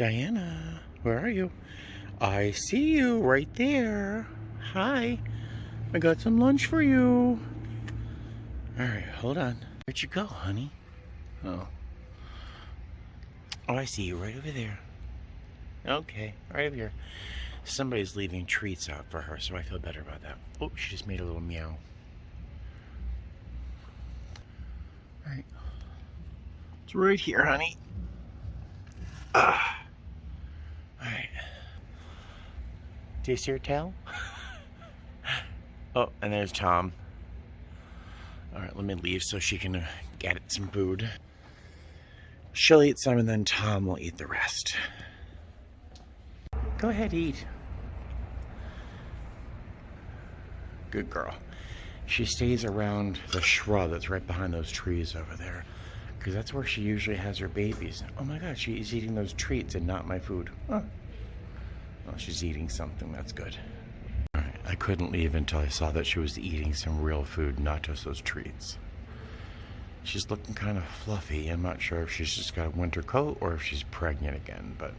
Diana, where are you? I see you right there. Hi. I got some lunch for you. Alright, hold on. Where'd you go, honey? Oh. Oh, I see you right over there. Okay, right over here. Somebody's leaving treats out for her, so I feel better about that. Oh, she just made a little meow. Alright. It's right here, honey. Alright. Do you see her tail? Oh, and there's Tom. Alright, let me leave so she can get it some food. She'll eat some and then Tom will eat the rest. Go ahead, eat. Good girl. She stays around the shrub that's right behind those trees over there, because that's where she usually has her babies. Oh my god, she's eating those treats and not my food. Huh. Well, she's eating something, that's good. Alright, I couldn't leave until I saw that she was eating some real food, not just those treats. She's looking kind of fluffy. I'm not sure if she's just got a winter coat or if she's pregnant again, but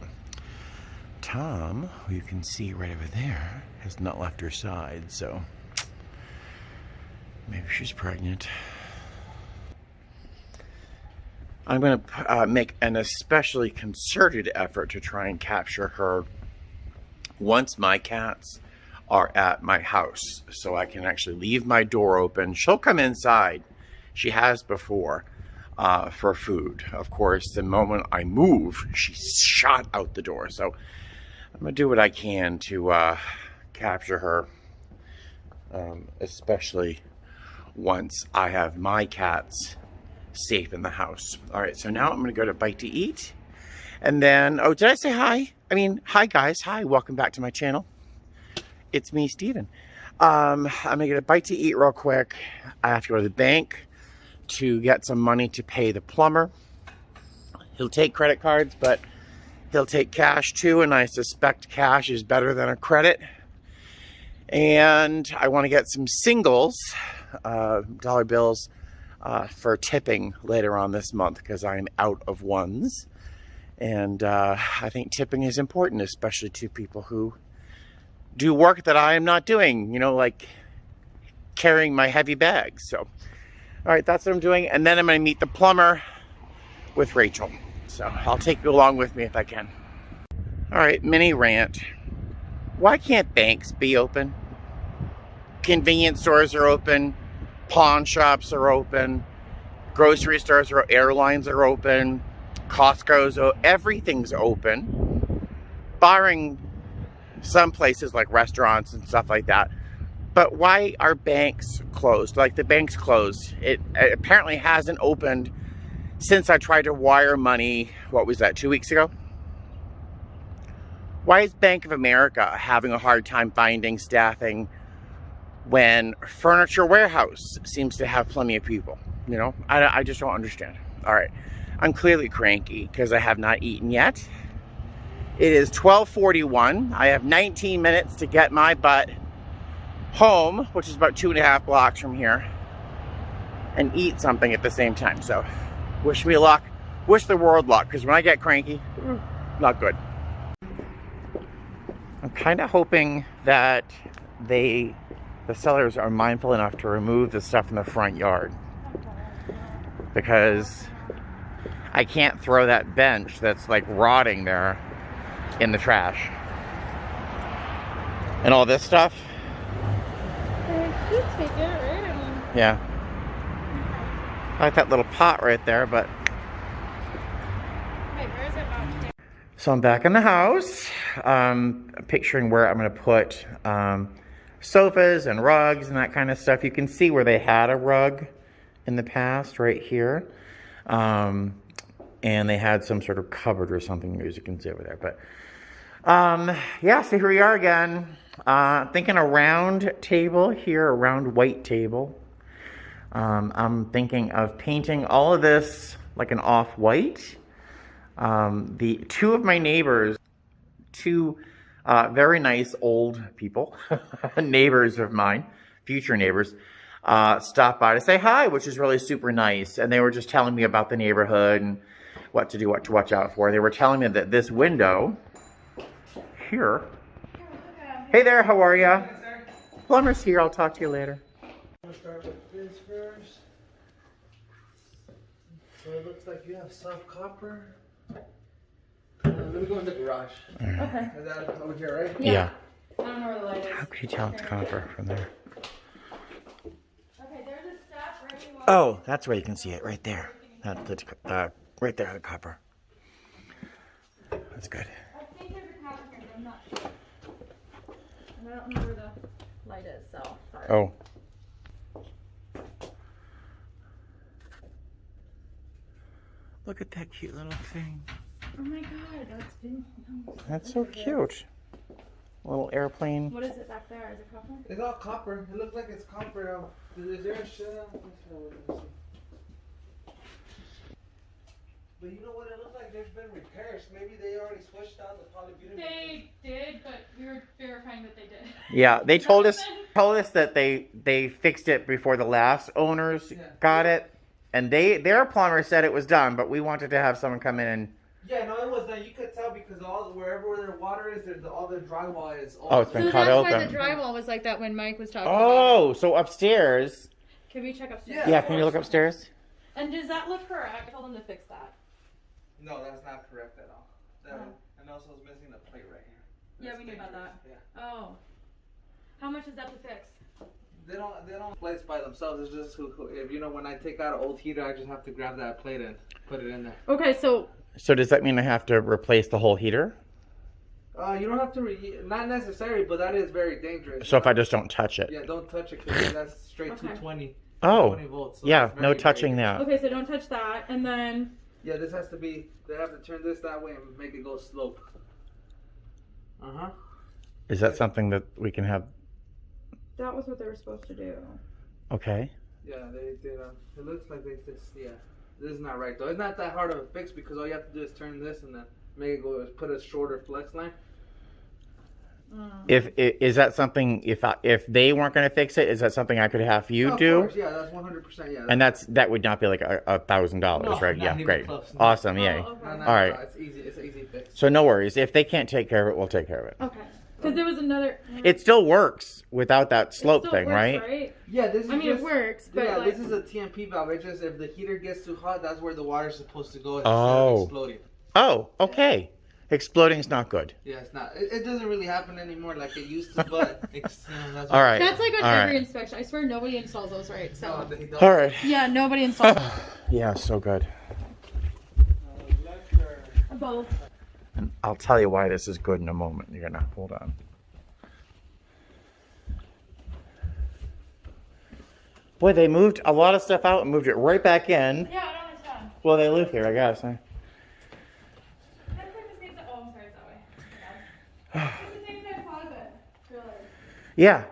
Tom, who you can see right over there, has not left her side, so maybe she's pregnant. I'm going to make an especially concerted effort to try and capture her once my cats are at my house, so I can actually leave my door open. She'll come inside. She has before for food. Of course, the moment I move, she shot out the door. So I'm going to do what I can to capture her, especially once I have my cats safe in the house. All right, so now I'm going to go to Bite to Eat. And then, oh, did I say hi? I mean, hi guys. Hi, welcome back to my channel. It's me, Steven. I'm going to get a Bite to Eat real quick. I have to go to the bank to get some money to pay the plumber. He'll take credit cards, but he'll take cash too, and I suspect cash is better than a credit. And I want to get some singles, dollar bills, for tipping later on this month, because I'm out of ones. And I think tipping is important, especially to people who do work that I am not doing, you know, like carrying my heavy bags. So, all right, that's what I'm doing. And then I'm going to meet the plumber with Rachel. So I'll take you along with me if I can. All right, mini rant. Why can't banks be open? Convenience stores are open. Pawn shops are open. Grocery stores are, airlines are open. Costco's, everything's open. Barring some places like restaurants and stuff like that. But why are banks closed? Like, the bank's closed. It apparently hasn't opened since I tried to wire money, what was that, 2 weeks ago? Why is Bank of America having a hard time finding staffing when Furniture Warehouse seems to have plenty of people? You know, I just don't understand. All right, I'm clearly cranky because I have not eaten yet. It is 12:41. I have 19 minutes to get my butt home, which is about 2.5 blocks from here, and eat something at the same time. So wish me luck. Wish the world luck, because when I get cranky, not good. I'm kind of hoping that the sellers are mindful enough to remove the stuff in the front yard, because I can't throw that bench that's like rotting there in the trash. And all this stuff. Should take it, right? I mean, yeah. I like that little pot right there, but. wait, where is it back? So I'm back in the house. Picturing where I'm going to put sofas and rugs and that kind of stuff. You can see where they had a rug in the past, right here. And they had some sort of cupboard or something, as you can see over there. But yeah, so here we are again. Thinking a round table here, a round white table. I'm thinking of painting all of this like an off-white. The two of my neighbors, two very nice old people, neighbors of mine, future neighbors, stopped by to say hi, which is really super nice. And they were just telling me about the neighborhood and what to do, what to watch out for. They were telling me that this window here. Hey there, how are ya? Plumber's here. I'll talk to you later. I'm gonna start with this first. So it looks like you have soft copper. Let me go in the garage. Okay. Is that over here, right? Yeah. I don't know where the light is. How can you tell it's copper from there? Okay, there's a step right when you walk. Oh, that's where you can see it, right there. That's the right there, the copper. That's good. I think there's a copper here, but I'm not sure. And I don't know where the light is, so sorry. Oh. Look at that cute little thing. Oh my god, that's been. Oh, That's so cute. Little airplane. what is it back there? Is it copper? It's all copper. It looks like it's copper. Is there a shell? But you know what? It looks like there's been repairs. Maybe they already switched out the polybutyl. They did, but we were verifying that they did. Yeah, they told us that they fixed it before the last owners got it, and their plumber said it was done, but we wanted to have someone come in and. Yeah, no, it was done. You could tell because wherever their water is, all the drywall is. Oh, it's been cut that's why open. the drywall was like that when Mike was talking about Oh, so upstairs. it. Can we check upstairs? Yeah, can you look upstairs? And does that look correct? I told them to fix that. No, that's not correct at all. And also it's missing the plate right here. Yeah, we knew about that. Yeah. Oh. How much is that to fix? They don't place by themselves. It's just if when I take out an old heater, I just have to grab that plate and put it in there. Okay, so So does that mean I have to replace the whole heater? You don't have to. Not necessary, but that is very dangerous. So if I just don't touch it? Yeah, don't touch it because that's straight Okay. 220. Oh, 220 volts. So yeah, it's no very, touching very that. okay, so don't touch that, and then Yeah, this has to be. They have to turn this that way and make it go slope. Is that something that we can have? that was what they were supposed to do. Okay. Yeah, they did. It looks like they just. Yeah, this is not right though. It's not that hard of a fix because all you have to do is turn this and then make it go. Put a shorter flex line. Is that something if they weren't going to fix it, is that something I could have you do? Of course, yeah, that's 100%. Yeah. And that would not be like $1,000, No, right? not Yeah, even great, close, no. awesome, yay. Oh, okay. No, All right. It's easy. It's an easy fix. So no worries. If they can't take care of it, we'll take care of it. Okay, because there was another. It still works without that It slope still thing, works, right? Yeah, this is. I mean, just, it works, but Yeah, like, this is a TMP valve. It's just if the heater gets too hot, that's where the water's supposed to go instead Oh. of exploding. Oh, okay. Exploding's not good. Yeah, it's not. It doesn't really happen anymore like it used to, but that's All right. that's like on All every right. inspection. I swear nobody installs those right. So No, they don't. All right. yeah, nobody installs them. Yeah, so good. Both. And I'll tell you why this is good in a moment. You're gonna hold on. Boy, they moved a lot of stuff out and moved it right back in. Yeah, I don't understand. Well, they live here, I guess. Huh? That's like the same. Oh, I'm sorry, it's that way. Yeah. It's the same size closet. Really. Yeah.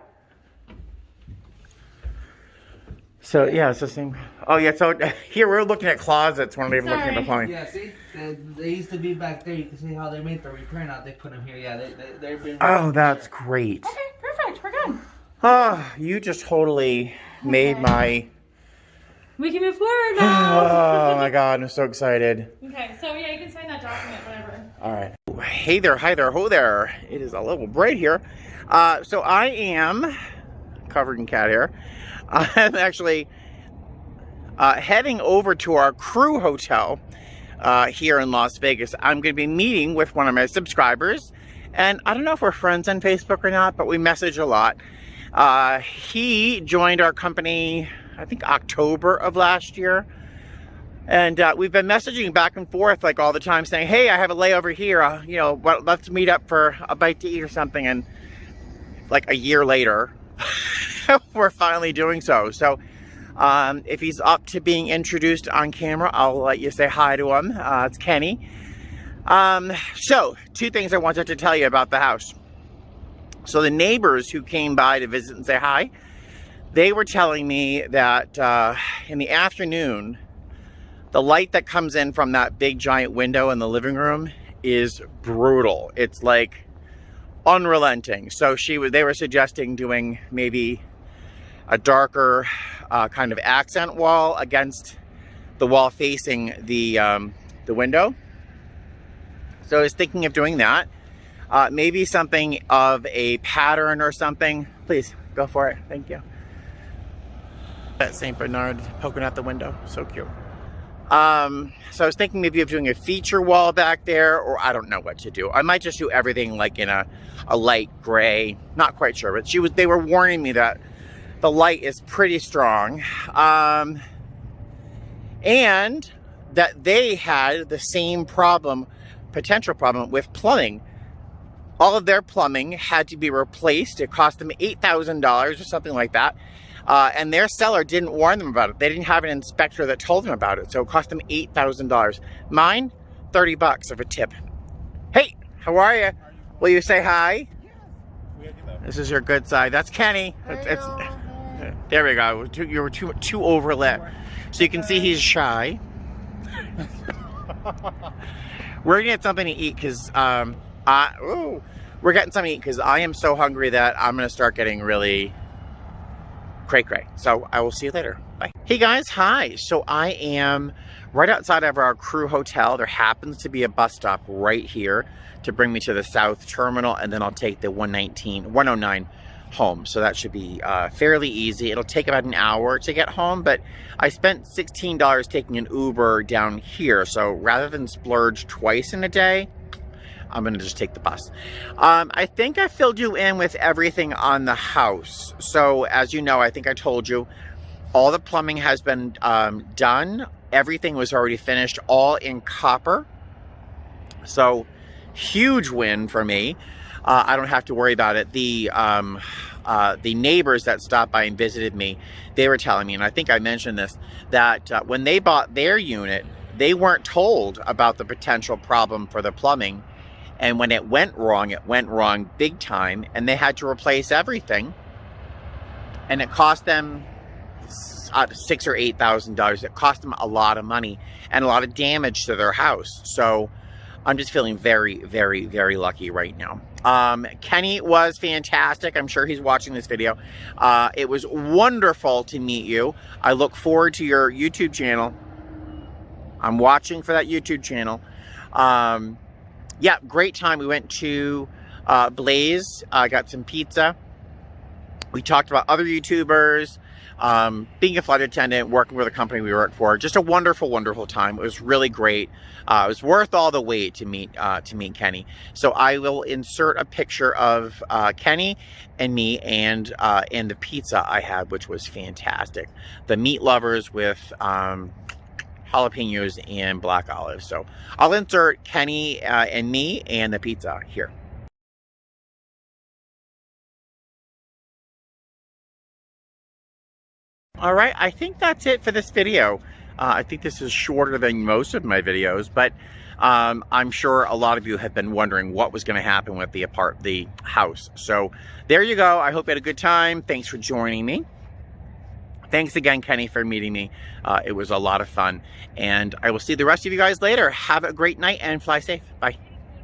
So yeah, it's the same. Oh yeah. So here we're looking at closets when we're even looking at the Sorry. plumbing. Yeah, see, they used to be back there. You can see how they made the repair. Now they put them here. Yeah, they've been. Oh, that's great. Okay, perfect. We're good. Oh, you just totally made my. We can move forward now. Oh my God, I'm so excited. Okay, so yeah, you can sign that document, whatever. All right. Hey there, hi there, ho there. It is a little bright here. So I am covered in cat hair. I'm actually heading over to our crew hotel here in Las Vegas. I'm going to be meeting with one of my subscribers. And I don't know if we're friends on Facebook or not, but we message a lot. He joined our company, I think October of last year. And we've been messaging back and forth like all the time saying, hey, I have a layover here. You know, let's meet up for a bite to eat or something. And like a year later, we're finally doing so. So if he's up to being introduced on camera, I'll let you say hi to him. It's Kenny. So two things I wanted to tell you about the house. So the neighbors who came by to visit and say hi, they were telling me that in the afternoon, the light that comes in from that big giant window in the living room is brutal. It's like unrelenting. So they were suggesting doing maybe a darker kind of accent wall against the wall facing the the window. So I was thinking of doing that. Maybe something of a pattern or something. Please, go for it. Thank you. That St. Bernard poking out the window. So cute. So I was thinking maybe of doing a feature wall back there, or I don't know what to do. I might just do everything like in a light gray. Not quite sure, but they were warning me that the light is pretty strong. And that they had the same problem, potential problem with plumbing. All of their plumbing had to be replaced. It cost them $8,000 or something like that. And their seller didn't warn them about it. They didn't have an inspector that told them about it. So it cost them $8,000. Mine, $30 of a tip. Hey, how are you? Will you say hi? This is your good side. That's Kenny. There we go. You were too overlit. So you can see he's shy. We're gonna get something to eat because we're getting something to eat because I am so hungry that I'm gonna start getting really cray-cray. So I will see you later. Bye. Hey guys, hi. So I am right outside of our crew hotel. There happens to be a bus stop right here to bring me to the South Terminal, and then I'll take the 109 home. So that should be fairly easy. It'll take about an hour to get home, but I spent $16 taking an Uber down here. So rather than splurge twice in a day, I'm gonna just take the bus. I think I filled you in with everything on the house. So as you know, I think I told you, all the plumbing has been done. Everything was already finished, all in copper. So huge win for me. I don't have to worry about it. The neighbors that stopped by and visited me, they were telling me, and I think I mentioned this, that when they bought their unit, they weren't told about the potential problem for the plumbing. And when it went wrong big time, and they had to replace everything. And it cost them $6,000 or $8,000. It cost them a lot of money and a lot of damage to their house. So I'm just feeling very, very, very lucky right now. Kenny was fantastic. I'm sure he's watching this video. It was wonderful to meet you. I look forward to your YouTube channel. I'm watching for that YouTube channel. Yeah, great time. We went to Blaze, got some pizza. We talked about other YouTubers, being a flight attendant, working with a company we work for. Just a wonderful, wonderful time. It was really great. It was worth all the wait to meet Kenny. So I will insert a picture of Kenny and me and the pizza I had, which was fantastic. The meat lovers with jalapenos and black olives. So I'll insert Kenny and me and the pizza here. All right, I think that's it for this video. I think this is shorter than most of my videos, but I'm sure a lot of you have been wondering what was going to happen with the house. So there you go. I hope you had a good time. Thanks for joining me. Thanks again, Kenny, for meeting me. It was a lot of fun. And I will see the rest of you guys later. Have a great night and fly safe. Bye.